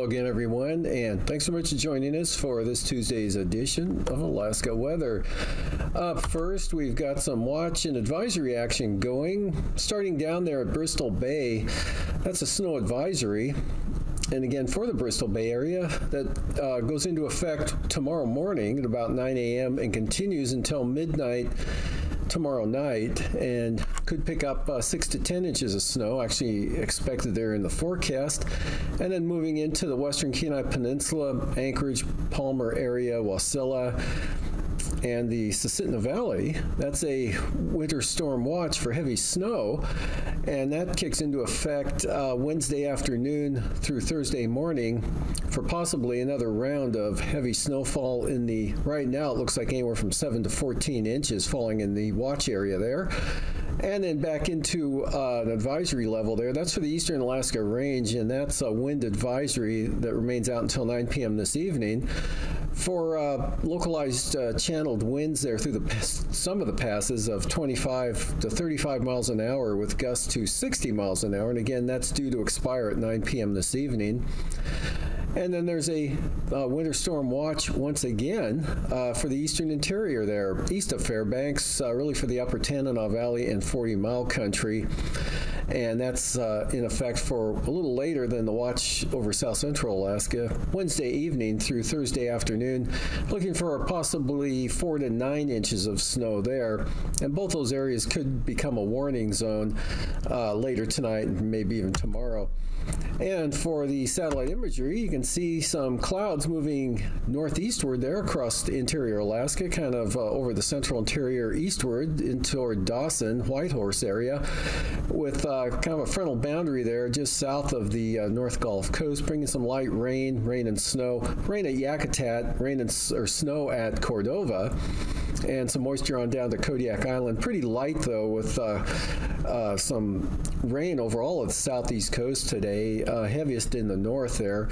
Hello again, everyone, and thanks so much for joining us for this Tuesday's edition of Alaska Weather. Up first, we've got some watch and advisory action going. Starting down there at Bristol Bay, that's a snow advisory. And again, for the Bristol Bay area, that goes into effect tomorrow morning at about 9 a.m. and continues until midnight tomorrow night, and could pick up 6 to 10 inches of snow, actually expected there in the forecast. And then moving into the western Kenai Peninsula, Anchorage, Palmer area, Wasilla, and the Susitna Valley, that's a winter storm watch for heavy snow, and that kicks into effect Wednesday afternoon through Thursday morning for possibly another round of heavy snowfall in the, right now it looks like anywhere from 7 to 14 inches falling in the watch area there. And then back into an advisory level there. That's for the eastern Alaska Range, and that's a wind advisory that remains out until 9 p.m. this evening. For localized channeled winds there through some of the passes of 25 to 35 miles an hour with gusts to 60 miles an hour. And again, that's due to expire at 9 p.m. this evening. And then there's a winter storm watch once again for the eastern interior there, east of Fairbanks, really for the upper Tanana Valley and 40 Mile Country. And that's in effect for a little later than the watch over south central Alaska, Wednesday evening through Thursday afternoon, looking for possibly 4 to 9 inches of snow there. And both those areas could become a warning zone later tonight and maybe even tomorrow. And for the satellite imagery, you can see some clouds moving northeastward there across the interior Alaska, kind of over the central interior eastward in toward Dawson, Whitehorse area, with kind of a frontal boundary there just south of the North Gulf Coast, bringing some light rain and snow. Rain at Yakutat, or snow at Cordova, and some moisture on down to Kodiak Island. Pretty light, though, with some rain over all of the southeast coast today, heaviest in the north there.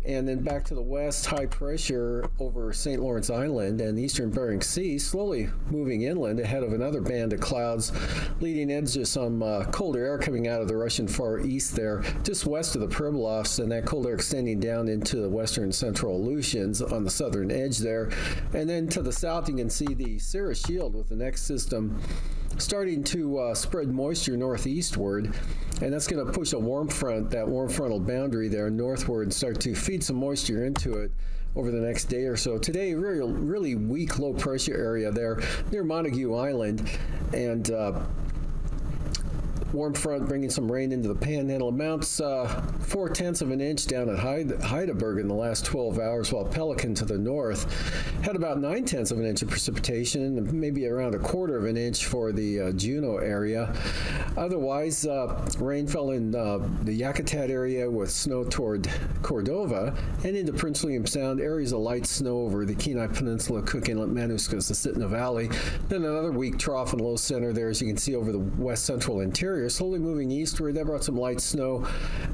And then back to the west, high pressure over St. Lawrence Island and the eastern Bering Sea, slowly moving inland ahead of another band of clouds, leading edge to some colder air coming out of the Russian Far East there, just west of the Pribilofs, and that cold air extending down into the western central Aleutians on the southern edge there. And then to the south, you can see the Cirrus Shield with the next system starting to spread moisture northeastward, and that's going to push a warm front, that warm frontal boundary there northward, and start to feed some moisture into it over the next day or so. Today, really weak low pressure area there near Montague Island, and warm front bringing some rain into the Panhandle. Amounts 0.4 of an inch down at Heidelberg in the last 12 hours, while Pelican to the north had about 0.9 of an inch of precipitation, and maybe around 1/4 of an inch for the Juneau area. Otherwise, rain fell in the Yakutat area with snow toward Cordova and into Prince William Sound, areas of light snow over the Kenai Peninsula, Cook Inlet, Manuska, Susitna Valley. Then another weak trough and low center there, as you can see, over the west central interior, slowly moving eastward. That brought some light snow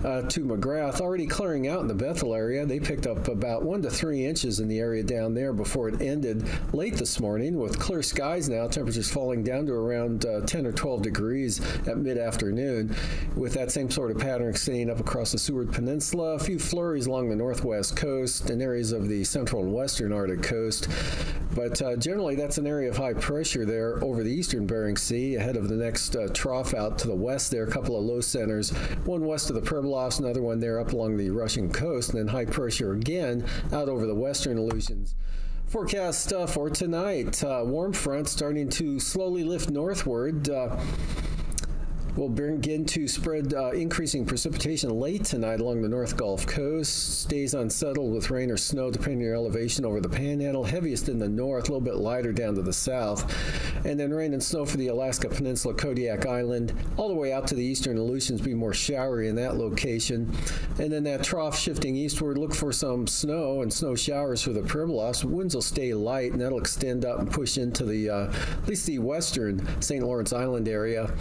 to McGrath, already clearing out in the Bethel area. They picked up about 1 to 3 inches in the area down there before it ended late this morning, with clear skies now, temperatures falling down to around 10 or 12 degrees at mid-afternoon, with that same sort of pattern extending up across the Seward Peninsula, a few flurries along the northwest coast and areas of the central and western Arctic coast. But generally, that's an area of high pressure there over the eastern Bering Sea, ahead of the next trough out to the west there, a couple of low centers, one west of the Pribilofs, another one there up along the Russian coast, and then high pressure again out over the western Aleutians. Forecast for tonight, warm front starting to slowly lift northward. Will begin to spread increasing precipitation late tonight along the North Gulf Coast. Stays unsettled with rain or snow depending on your elevation over the Panhandle. Heaviest in the north, a little bit lighter down to the south. And then rain and snow for the Alaska Peninsula, Kodiak Island, all the way out to the eastern Aleutians, be more showery in that location. And then that trough shifting eastward, look for some snow and snow showers for the Pribilofs. Winds will stay light, and that'll extend up and push into the at least the western St. Lawrence Island area.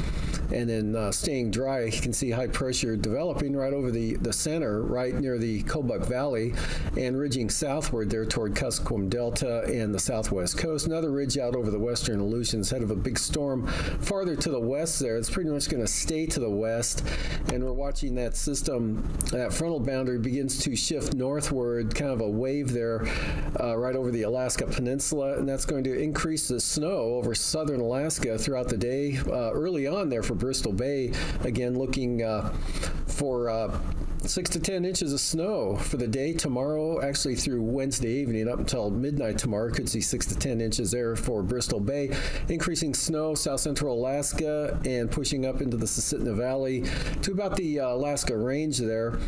And then and staying dry. You can see high pressure developing right over the center, right near the Kobuk Valley, and ridging southward there toward Kuskokwim Delta and the southwest coast. Another ridge out over the western Aleutians, head of a big storm farther to the west there. It's pretty much going to stay to the west, and we're watching that system, that frontal boundary begins to shift northward, kind of a wave there right over the Alaska Peninsula, and that's going to increase the snow over southern Alaska throughout the day. Early on there for Bristol Bay, again looking for 6 to 10 inches of snow for the day tomorrow, actually through Wednesday evening up until midnight tomorrow. Could see 6 to 10 inches there for Bristol Bay. Increasing snow south central Alaska and pushing up into the Susitna Valley to about the Alaska Range there.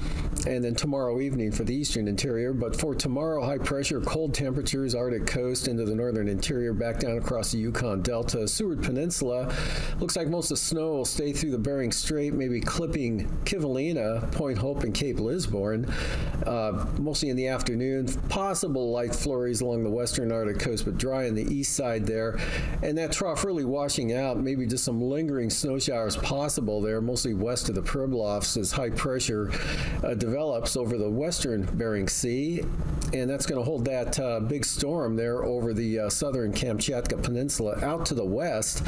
And then tomorrow evening for the eastern interior. But for tomorrow, high pressure, cold temperatures, Arctic coast into the northern interior, back down across the Yukon Delta, Seward Peninsula. Looks like most of the snow will stay through the Bering Strait, maybe clipping Kivalina, Point Hope, and Cape Lisborne, mostly in the afternoon. Possible light flurries along the western Arctic coast, but dry on the east side there. And that trough really washing out, maybe just some lingering snow showers possible there, mostly west of the Pribilofs as high pressure develops over the western Bering Sea. And that's going to hold that big storm there over the southern Kamchatka Peninsula out to the west.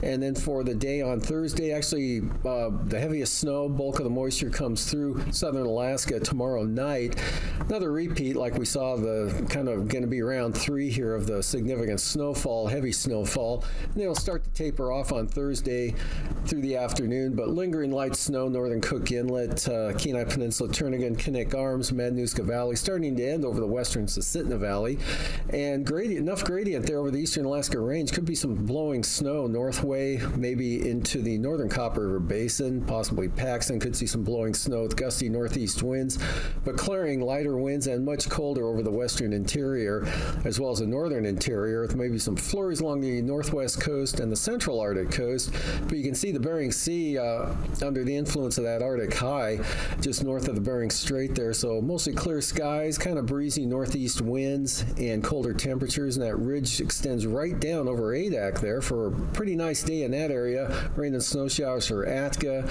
And then for the day on Thursday, actually the heaviest snow, bulk of the moisture comes through southern Alaska tomorrow night. Another repeat like we saw, the kind of going to be around 3 here of the significant snowfall, heavy snowfall. And it'll start to taper off on Thursday through the afternoon, but lingering light snow, northern Cook Inlet, Kenai Peninsula, Turnagain, Kinnick Arms, Madanuska Valley, starting to end over the western Susitna Valley. And enough gradient there over the eastern Alaska Range. Could be some blowing snow northway, maybe into the northern Copper River Basin, possibly Paxton. Could see some blowing snow with gusty northeast winds, but clearing lighter winds and much colder over the western interior, as well as the northern interior, with maybe some flurries along the northwest coast and the central Arctic coast. But you can see the Bering Sea under the influence of that Arctic high, just north of the Bering Strait there. So mostly clear skies, kind of breezy northeast winds and colder temperatures, and that ridge extends right down over Adak there for a pretty nice day in that area. Rain and snow showers for Atka,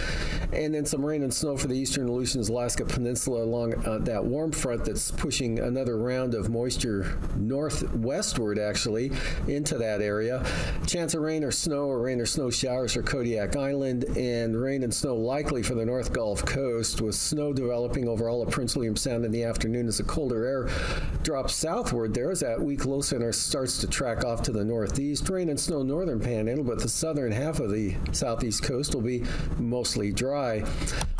and then some rain and snow for the eastern Aleutians, Alaska Peninsula along that warm front that's pushing another round of moisture northwestward actually into that area. Chance of rain or snow showers for Kodiak Island, and rain and snow likely for the North Gulf Coast, with snow developing over all of Prince William Sound in the afternoon as the colder air drops southward there as that weak low center starts to track off to the northeast. Rain and snow northern panhandle, but the southern half of the southeast coast will be mostly dry.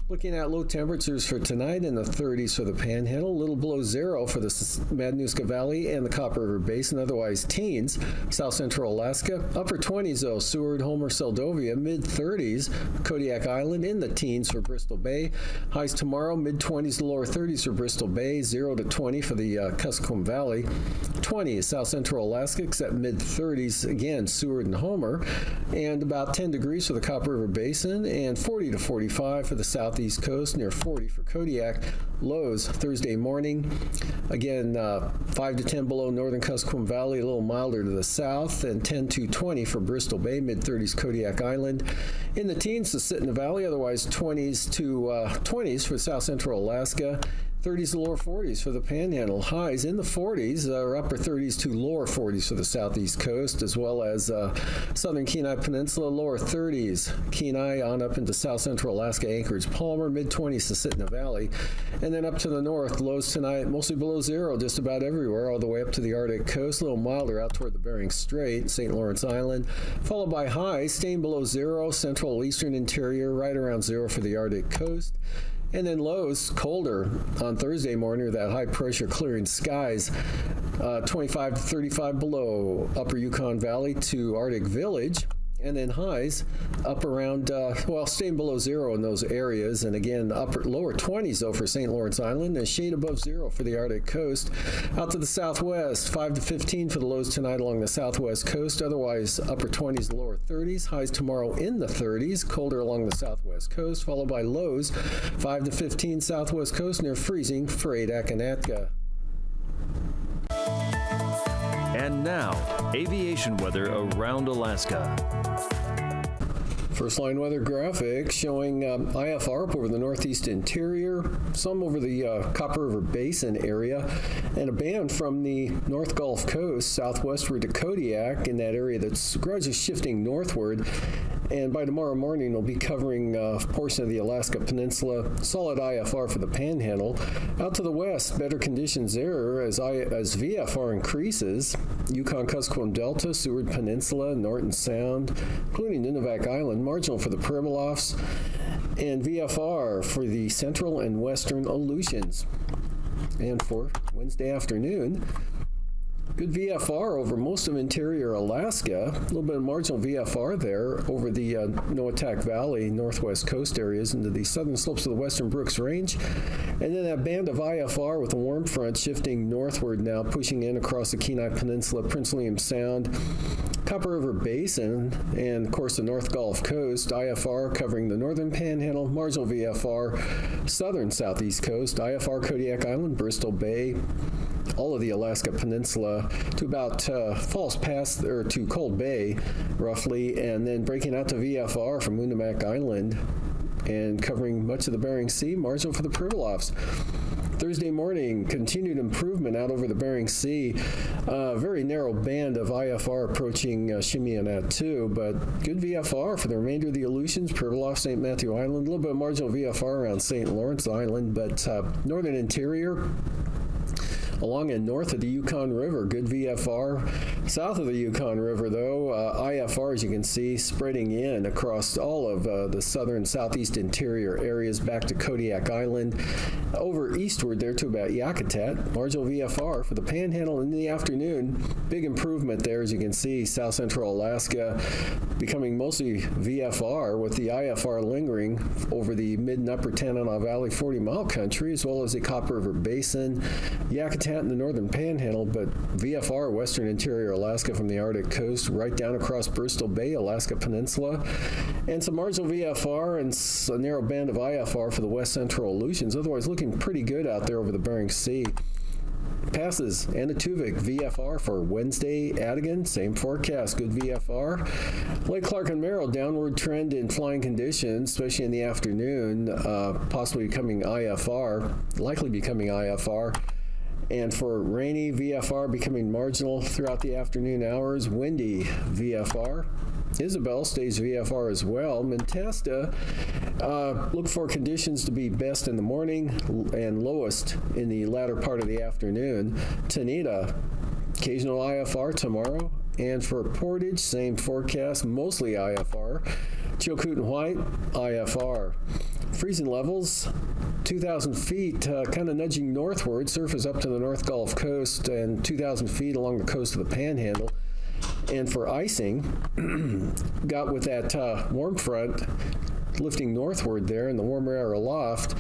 Looking at low temperatures for tonight in the 30s for the Panhandle, a little below zero for the Madanuska Valley and the Copper River Basin, otherwise teens. South Central Alaska, upper 20s though, Seward, Homer, Seldovia, mid-30s, Kodiak Island in the teens for Bristol Bay. Highs tomorrow, mid-20s to lower 30s for Bristol Bay, 0 to 20 for the Kuskokwim Valley. 20s, South Central Alaska, except mid-30s, again, Seward and Homer, and about 10 degrees for the Copper River Basin, and 40 to 45 for the southeast coast, near 40 for Kodiak. Lows Thursday morning, again 5 to 10 below northern Kuskokwim Valley, a little milder to the south, and 10 to 20 for Bristol Bay, mid-30s Kodiak Island. In the teens to Susitna Valley, otherwise 20s to 20s for South Central Alaska. 30s to lower 40s for the Panhandle. Highs in the 40s, or upper 30s to lower 40s for the southeast coast, as well as southern Kenai Peninsula, lower 30s. Kenai on up into south central Alaska, Anchorage, Palmer, mid-20s to Susitna Valley. And then up to the north, lows tonight mostly below zero just about everywhere, all the way up to the Arctic coast, a little milder out toward the Bering Strait, St. Lawrence Island, followed by highs staying below zero, central eastern interior, right around zero for the Arctic coast. And then lows colder on Thursday morning with that high pressure clearing skies, 25 to 35 below upper Yukon Valley to Arctic Village. And then highs up around, staying below zero in those areas. And again, lower 20s, though, for St. Lawrence Island, and a shade above zero for the Arctic coast. Out to the southwest, 5 to 15 for the lows tonight along the southwest coast. Otherwise, upper 20s to lower 30s. Highs tomorrow in the 30s, colder along the southwest coast, followed by lows, 5 to 15 southwest coast, near freezing for Adak and Atka. And now, aviation weather around Alaska. First line weather graphic showing IFR up over the northeast interior, some over the Copper River Basin area, and a band from the North Gulf Coast southwestward to Kodiak in that area that's gradually shifting northward. And by tomorrow morning, we'll be covering a portion of the Alaska Peninsula. Solid IFR for the Panhandle. Out to the west, better conditions there as VFR increases. Yukon-Kuskokwim Delta, Seward Peninsula, Norton Sound, including Nunivak Island, marginal for the Pribilofs, and VFR for the central and western Aleutians. And for Wednesday afternoon, good VFR over most of interior Alaska, a little bit of marginal VFR there over the Noatak Valley, northwest coast areas into the southern slopes of the western Brooks Range. And then that band of IFR with the warm front shifting northward now, pushing in across the Kenai Peninsula, Prince William Sound, Copper River Basin, and of course the North Gulf Coast. IFR covering the northern Panhandle, marginal VFR, southern southeast coast, IFR Kodiak Island, Bristol Bay, all of the Alaska Peninsula to about Falls Pass, or to Cold Bay, roughly, and then breaking out to VFR from Nunivak Island and covering much of the Bering Sea, marginal for the Pribilofs. Thursday morning, continued improvement out over the Bering Sea. Very narrow band of IFR approaching Shimianat-2, but good VFR for the remainder of the Aleutians, Pribilof, St. Matthew Island, a little bit of marginal VFR around St. Lawrence Island, but northern interior, along and north of the Yukon River, good VFR. South of the Yukon River, though, IFR, as you can see, spreading in across all of the southern southeast interior areas back to Kodiak Island, over eastward there to about Yakutat, marginal VFR for the Panhandle in the afternoon. Big improvement there, as you can see, south central Alaska becoming mostly VFR with the IFR lingering over the mid and upper Tanana Valley 40-mile country, as well as the Copper River Basin, Yakutat in the northern Panhandle, but VFR western interior Alaska from the Arctic coast right down across Bristol Bay, Alaska Peninsula, and some marginal VFR and a narrow band of IFR for the west central Aleutians. Otherwise looking pretty good out there over the Bering Sea. Passes Anatuvik VFR for Wednesday. Adigan, same forecast, good VFR. Lake Clark and Merrill, downward trend in flying conditions, especially in the afternoon, possibly becoming IFR, likely becoming IFR. And for rainy, VFR becoming marginal throughout the afternoon hours. Windy, VFR. Isabel stays VFR as well. Mentasta, look for conditions to be best in the morning and lowest in the latter part of the afternoon. Tanita, occasional IFR tomorrow. And for Portage, same forecast, mostly IFR. Chilkoot and White, IFR. Freezing levels, 2,000 feet, kind of nudging northward, surface up to the North Gulf Coast, and 2,000 feet along the coast of the Panhandle. And for icing, got with that warm front lifting northward there in the warmer air aloft,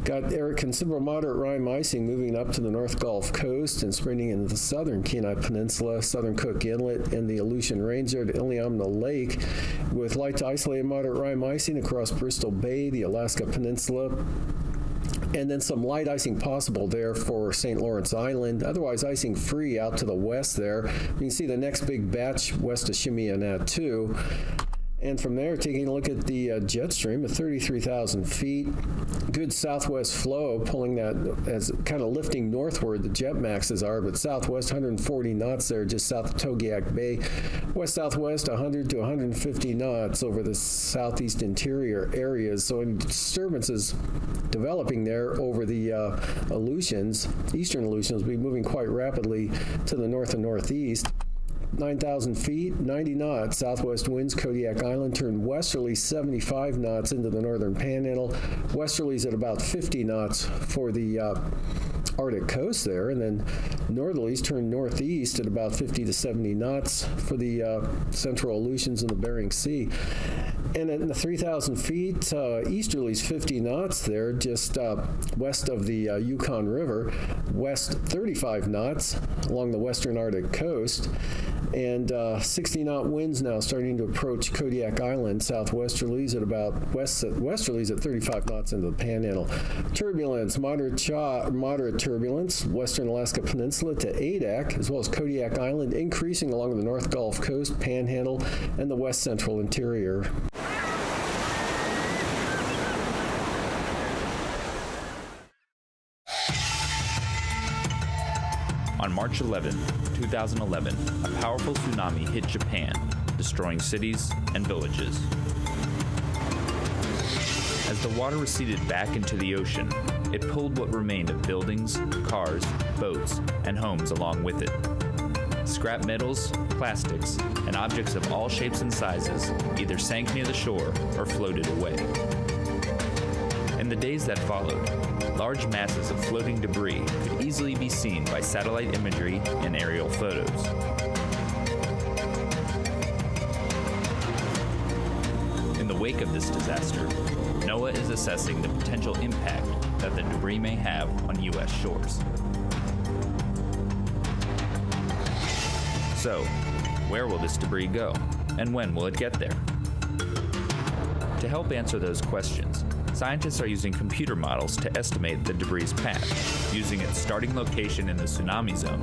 got considerable moderate rime icing moving up to the North Gulf Coast and spreading into the southern Kenai Peninsula, southern Cook Inlet, and the Aleutian Range there to Iliamna Lake, with light to isolated moderate rime icing across Bristol Bay, the Alaska Peninsula, and then some light icing possible there for St. Lawrence Island. Otherwise, icing free out to the west there. You can see the next big batch west of Shimianat-2. And from there, taking a look at the jet stream at 33,000 feet. Good southwest flow, pulling that as kind of lifting northward, the jet maxes are, but southwest 140 knots there just south of Togiak Bay. West-southwest 100 to 150 knots over the southeast interior areas. So disturbances developing there over the Aleutians, eastern Aleutians, will be moving quite rapidly to the north and northeast. 9,000 feet, 90 knots, southwest winds, Kodiak Island, turn westerly 75 knots into the northern Panhandle. Westerlies at about 50 knots for the Arctic coast there, and then northerlies turn northeast at about 50 to 70 knots for the central Aleutians and the Bering Sea. And at the 3,000 feet, easterlies 50 knots there, just west of the Yukon River, west 35 knots along the western Arctic coast, and 60-knot winds now starting to approach Kodiak Island, southwesterlies at about westerlies at 35 knots into the Panhandle. Turbulence, moderate turbulence, western Alaska Peninsula to Adak, as well as Kodiak Island, increasing along the North Gulf Coast, Panhandle, and the west central interior. On March 11, 2011, a powerful tsunami hit Japan, destroying cities and villages. As the water receded back into the ocean, it pulled what remained of buildings, cars, boats, and homes along with it. Scrap metals, plastics, and objects of all shapes and sizes either sank near the shore or floated away. In the days that followed, large masses of floating debris could easily be seen by satellite imagery and aerial photos. In the wake of this disaster, NOAA is assessing the potential impact that the debris may have on U.S. shores. So, where will this debris go, and when will it get there? To help answer those questions, scientists are using computer models to estimate the debris' path, using its starting location in the tsunami zone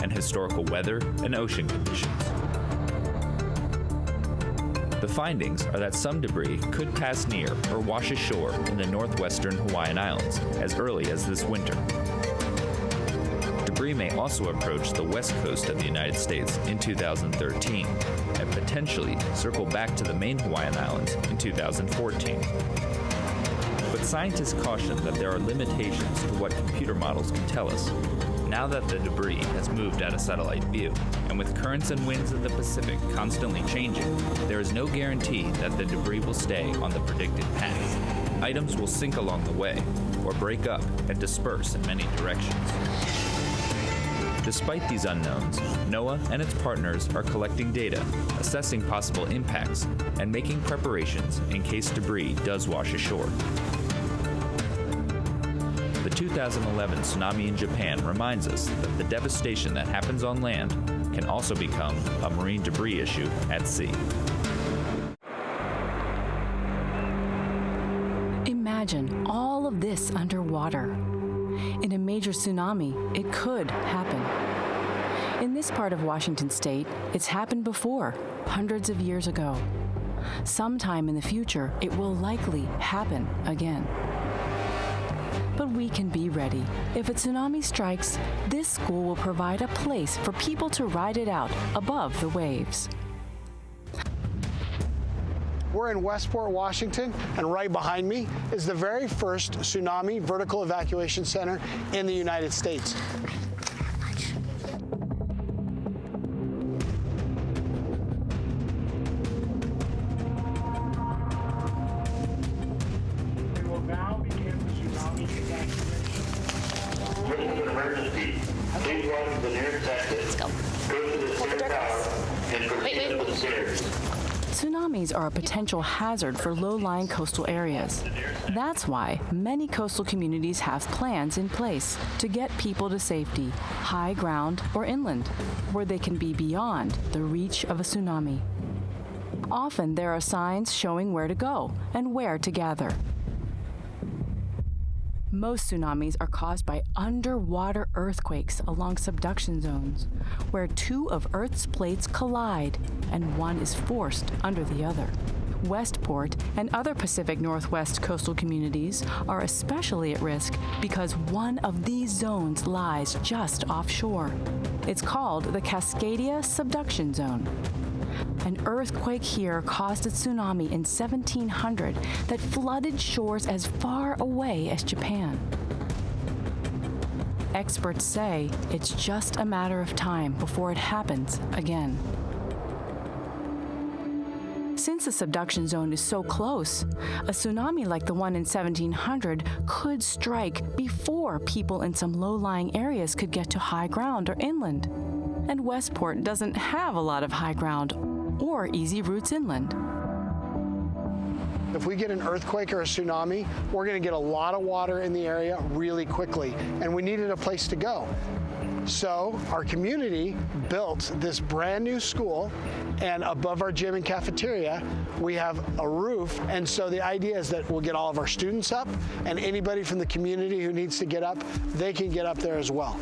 and historical weather and ocean conditions. The findings are that some debris could pass near or wash ashore in the northwestern Hawaiian Islands as early as this winter. Debris may also approach the west coast of the United States in 2013 and potentially circle back to the main Hawaiian Islands in 2014. But scientists caution that there are limitations to what computer models can tell us, now that the debris has moved out of satellite view, and with currents and winds in the Pacific constantly changing, there is no guarantee that the debris will stay on the predicted path. Items will sink along the way, or break up and disperse in many directions. Despite these unknowns, NOAA and its partners are collecting data, assessing possible impacts, and making preparations in case debris does wash ashore. The 2011 tsunami in Japan reminds us that the devastation that happens on land can also become a marine debris issue at sea. Imagine all of this underwater. In a major tsunami, it could happen. In this part of Washington state, it's happened before, hundreds of years ago. Sometime in the future, it will likely happen again. But we can be ready. If a tsunami strikes, this school will provide a place for people to ride it out above the waves. We're in Westport, Washington, and right behind me is the very first tsunami vertical evacuation center in the United States. We will now begin the tsunami evacuation. This is an emergency. Please run to the nearest exit. Let's go. Go to the stair tower and proceed up the stairs. Tsunamis are a potential hazard for low-lying coastal areas. That's why many coastal communities have plans in place to get people to safety, high ground or inland, where they can be beyond the reach of a tsunami. Often there are signs showing where to go and where to gather. Most tsunamis are caused by underwater earthquakes along subduction zones, where two of Earth's plates collide and one is forced under the other. Westport and other Pacific Northwest coastal communities are especially at risk because one of these zones lies just offshore. It's called the Cascadia Subduction Zone. An earthquake here caused a tsunami in 1700 that flooded shores as far away as Japan. Experts say it's just a matter of time before it happens again. Since the subduction zone is so close, a tsunami like the one in 1700 could strike before people in some low-lying areas could get to high ground or inland. And Westport doesn't have a lot of high ground or easy routes inland. If we get an earthquake or a tsunami, we're going to get a lot of water in the area really quickly, and we needed a place to go. So our community built this brand new school, and above our gym and cafeteria, we have a roof. And so the idea is that we'll get all of our students up, and anybody from the community who needs to get up, they can get up there as well.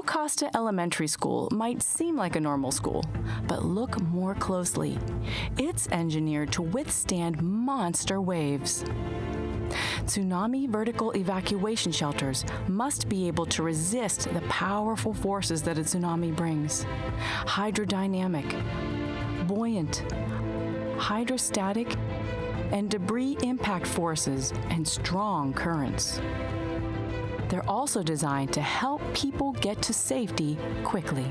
Costa Elementary School might seem like a normal school, but look more closely. It's engineered to withstand monster waves. Tsunami vertical evacuation shelters must be able to resist the powerful forces that a tsunami brings. Hydrodynamic, buoyant, hydrostatic, and debris impact forces and strong currents. They're also designed to help people get to safety quickly.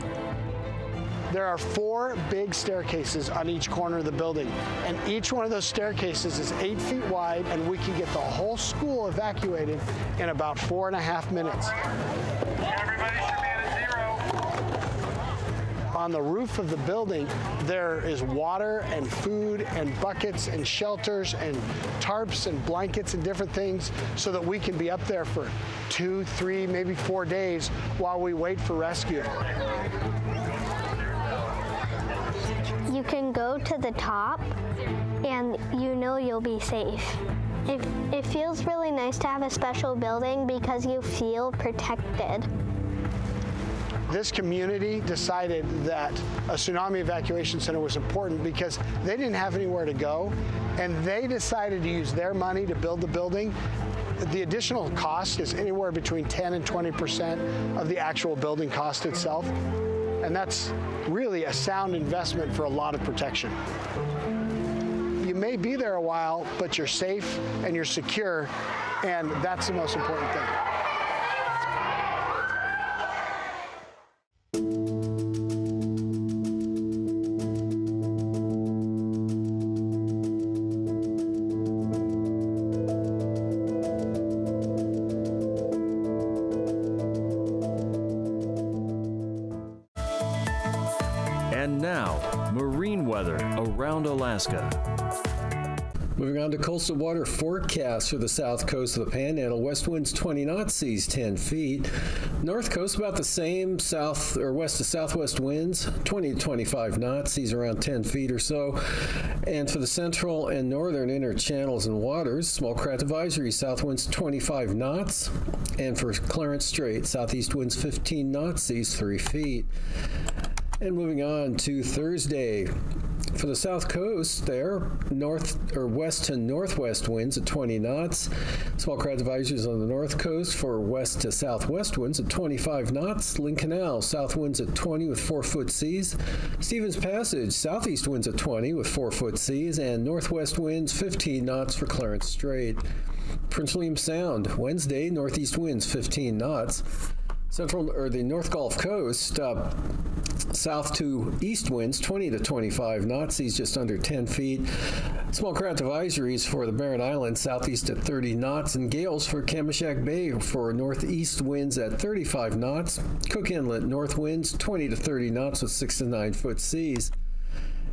There are 4 big staircases on each corner of the building, and each one of those staircases is 8 feet wide, and we can get the whole school evacuated in about 4.5 minutes. Everybody should be at 0. On the roof of the building, there is water and food and buckets and shelters and tarps and blankets and different things so that we can be up there for 2, 3, maybe 4 days while we wait for rescue. You can go to the top and you know you'll be safe. It feels really nice to have a special building because you feel protected. This community decided that a tsunami evacuation center was important because they didn't have anywhere to go, and they decided to use their money to build the building. The additional cost is anywhere between 10 and 20% of the actual building cost itself. And that's really a sound investment for a lot of protection. You may be there a while, but you're safe and you're secure, and that's the most important thing. And now, marine weather around Alaska. Moving on to coastal water forecast for the south coast of the Panhandle. West winds 20 knots, seas 10 feet. North coast about the same, south or west to southwest winds 20 to 25 knots, seas around 10 feet or so. And for the central and northern inner channels and waters, small craft advisory, south winds 25 knots. And for Clarence Strait, southeast winds 15 knots, seas 3 feet. And moving on to Thursday. For the south coast there, north or west to northwest winds at 20 knots. Small craft advisories on the north coast for west to southwest winds at 25 knots. Lynn Canal, south winds at 20 with 4-foot seas. Stevens Passage, southeast winds at 20 with 4-foot seas. And northwest winds 15 knots for Clarence Strait. Prince William Sound, Wednesday, northeast winds 15 knots. Central or the North Gulf Coast, south to east winds 20 to 25 knots, seas just under 10 feet. Small craft advisories for the Barren Islands, southeast at 30 knots, and gales for Kamishak Bay for northeast winds at 35 knots. Cook Inlet, north winds 20 to 30 knots with 6 to 9 foot seas.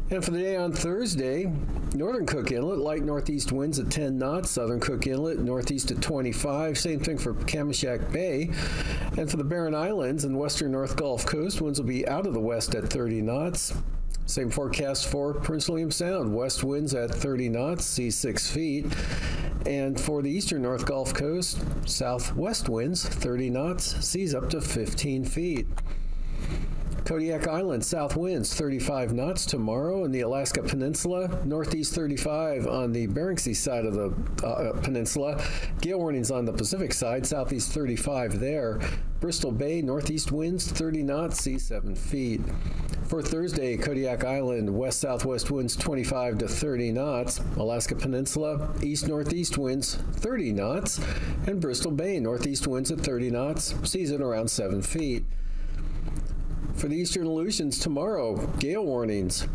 And for the day on Thursday, northern Cook Inlet, light northeast winds at 10 knots. Southern Cook Inlet, northeast at 25. Same thing for Kamishak Bay. And for the Barren Islands and western North Gulf Coast, winds will be out of the west at 30 knots. Same forecast for Prince William Sound. West winds at 30 knots, seas 6 feet. And for the eastern North Gulf Coast, southwest winds 30 knots, seas up to 15 feet. Kodiak Island, south winds 35 knots tomorrow in the Alaska Peninsula, northeast 35 on the Bering Sea side of the peninsula. Gale warnings on the Pacific side, southeast 35 there. Bristol Bay, northeast winds 30 knots, sea 7 feet. For Thursday, Kodiak Island, west-southwest winds 25 to 30 knots. Alaska Peninsula, east-northeast winds 30 knots. And Bristol Bay, northeast winds at 30 knots, seas at around 7 feet. For the eastern Aleutians tomorrow, gale warnings.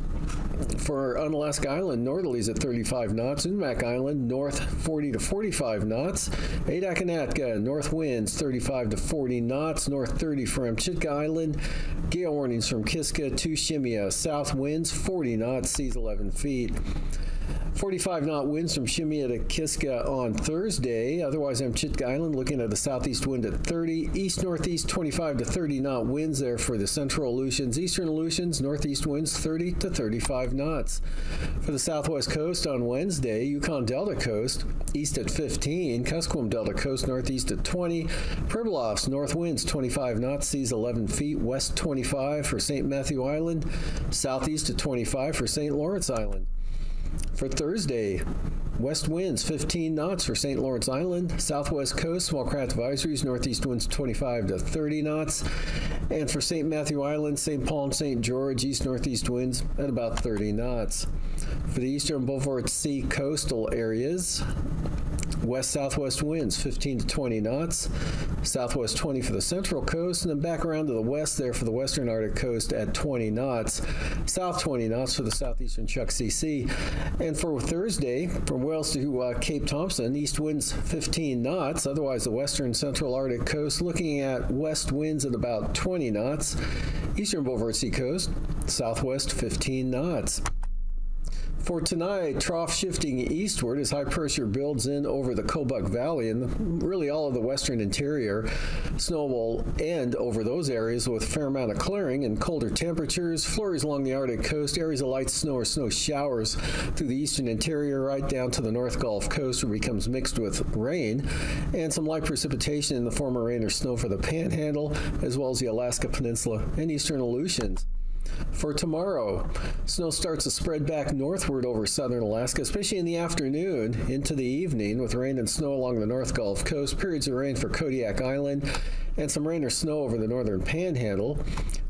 For Unalaska Island, northerlies at 35 knots. Unmac Island, north 40 to 45 knots. Adak and Atka, north winds 35 to 40 knots. North 30 for Amchitka Island. Gale warnings from Kiska to Shimia. South winds 40 knots, seas 11 feet. 45-knot winds from Shimia to Kiska on Thursday. Otherwise, Amchitka Island looking at a southeast wind at 30. East-northeast 25 to 30-knot winds there for the central Aleutians. Eastern Aleutians, northeast winds 30 to 35 knots. For the southwest coast on Wednesday, Yukon Delta Coast, east at 15. Kuskokwim Delta Coast, northeast at 20. Pribilofs, north winds 25 knots, seas 11 feet. West 25 for St. Matthew Island. Southeast at 25 for St. Lawrence Island. For Thursday, West winds 15 knots for St. Lawrence Island. Southwest coast, small craft advisories, northeast winds 25 to 30 knots. And for St. Matthew Island, St. Paul, and St. George, east-northeast winds at about 30 knots. For the eastern Beaufort Sea coastal areas, west-southwest winds 15 to 20 knots, southwest 20 for the central coast, and then back around to the west there for the western Arctic coast at 20 knots, south 20 knots for the southeastern Chukchi Sea. And for Thursday, from Wales to Cape Thompson, east winds 15 knots, otherwise the western central Arctic coast looking at west winds at about 20 knots, eastern Beaufort Sea coast, southwest 15 knots. For tonight, trough shifting eastward as high pressure builds in over the Kobuk Valley and really all of the western interior. Snow will end over those areas with a fair amount of clearing and colder temperatures. Flurries along the Arctic coast, areas of light snow or snow showers through the eastern interior right down to the North Gulf Coast where it becomes mixed with rain. And some light precipitation in the form of rain or snow for the Panhandle as well as the Alaska Peninsula and eastern Aleutians. For tomorrow, snow starts to spread back northward over southern Alaska, especially in the afternoon into the evening, with rain and snow along the North Gulf Coast, periods of rain for Kodiak Island, and some rain or snow over the northern Panhandle.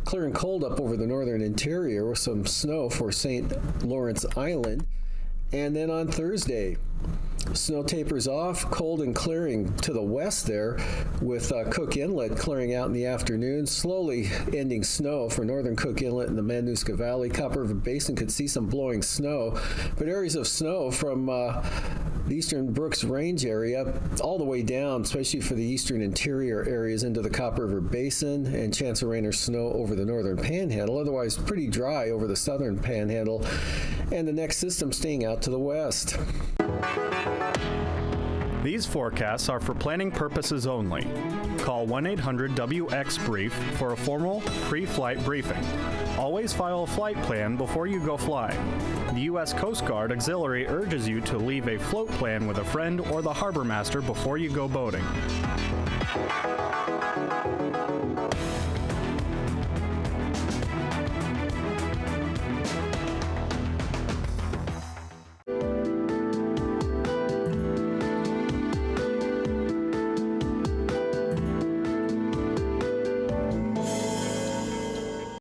Clear and cold up over the northern interior with some snow for St. Lawrence Island. And then on Thursday, snow tapers off, cold and clearing to the west there, with Cook Inlet clearing out in the afternoon, slowly ending snow for northern Cook Inlet and the Mananuska Valley. Copper River Basin could see some blowing snow, but areas of snow from the eastern Brooks Range area all the way down, especially for the eastern interior areas into the Copper River Basin, and chance of rain or snow over the northern Panhandle. Otherwise, pretty dry over the southern Panhandle, and the next system staying out to the west. These forecasts are for planning purposes only. Call 1-800-WX-BRIEF for a formal pre-flight briefing. Always file a flight plan before you go flying. The U.S. Coast Guard Auxiliary urges you to leave a float plan with a friend or the harbor master before you go boating.